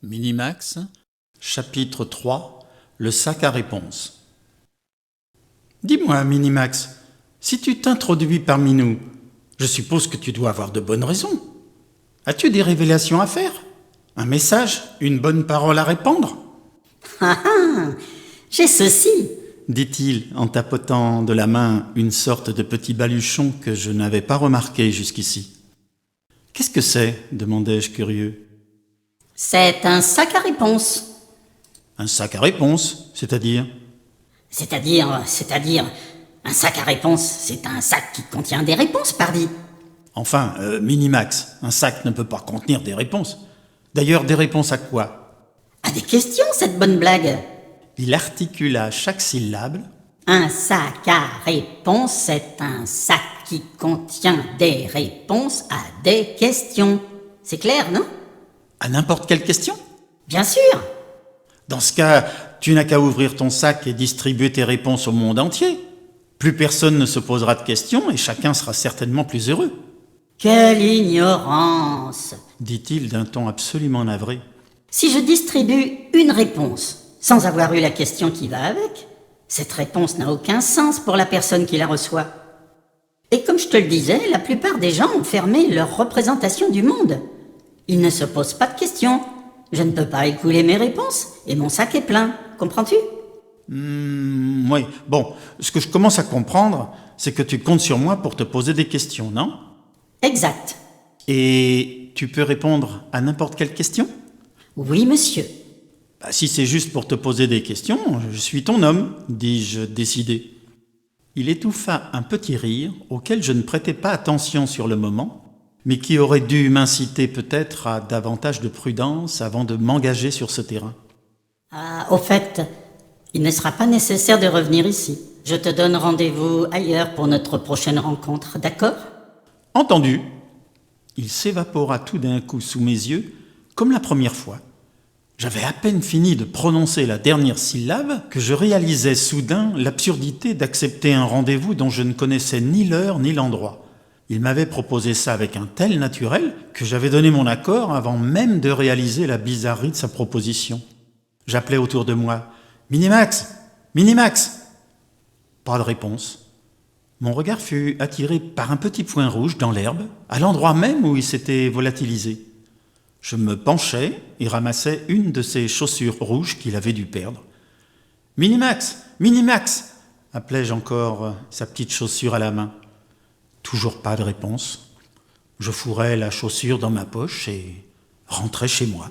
Minimax, chapitre 3, le sac à réponse. Dis-moi, Minimax, si tu t'introduis parmi nous, je suppose que tu dois avoir de bonnes raisons. As-tu des révélations à faire? Un message? Une bonne parole à répandre? Ah ah, j'ai ceci, dit-il en tapotant de la main une sorte de petit baluchon que je n'avais pas remarqué jusqu'ici. Qu'est-ce que c'est? demandai-je curieux. c'est un sac à réponse. Un sac à réponse, c'est-à-dire? C'est-à-dire, un sac à réponse, c'est un sac qui contient des réponses, pardi. Enfin, Minimax, un sac ne peut pas contenir des réponses. D'ailleurs, des réponses à quoi? À des questions, cette bonne blague. Il articula chaque syllabe. Un sac à réponse, c'est un sac qui contient des réponses à des questions. C'est clair, non? À n'importe quelle question? Bien sûr. Dans ce cas, tu n'as qu'à ouvrir ton sac et distribuer tes réponses au monde entier. Plus personne ne se posera de questions et chacun sera certainement plus heureux. Quelle ignorance! Dit-il d'un ton absolument navré. Si je distribue une réponse sans avoir eu la question qui va avec, cette réponse n'a aucun sens pour la personne qui la reçoit. Et comme je te le disais, la plupart des gens ont fermé leur représentation du monde. Ils ne se posent pas de questions. Je ne peux pas écouler mes réponses et mon sac est plein. Comprends-tu? Oui, bon, ce que je commence à comprendre, c'est que tu comptes sur moi pour te poser des questions, non? Exact. Et tu peux répondre à n'importe quelle question? Oui, monsieur. Si c'est juste pour te poser des questions, je suis ton homme, dis-je décidé. Il étouffa un petit rire auquel je ne prêtais pas attention sur le moment, mais qui aurait dû m'inciter peut-être à davantage de prudence avant de m'engager sur ce terrain. Ah, au fait, il ne sera pas nécessaire de revenir ici. Je te donne rendez-vous ailleurs pour notre prochaine rencontre, d'accord? Entendu. Il s'évapora tout d'un coup sous mes yeux, comme la première fois. J'avais à peine fini de prononcer la dernière syllabe que je réalisais soudain l'absurdité d'accepter un rendez-vous dont je ne connaissais ni l'heure ni l'endroit. Il m'avait proposé ça avec un tel naturel que j'avais donné mon accord avant même de réaliser la bizarrerie de sa proposition. J'appelais autour de moi « Minimax! Minimax !» Pas de réponse. Mon regard fut attiré par un petit point rouge dans l'herbe, à l'endroit même où il s'était volatilisé. Je me penchai et ramassai une de ses chaussures rouges qu'il avait dû perdre. « Minimax! Minimax !» appelai-je encore sa petite chaussure à la main. Toujours pas de réponse. Je fourrai la chaussure dans ma poche et rentrai chez moi.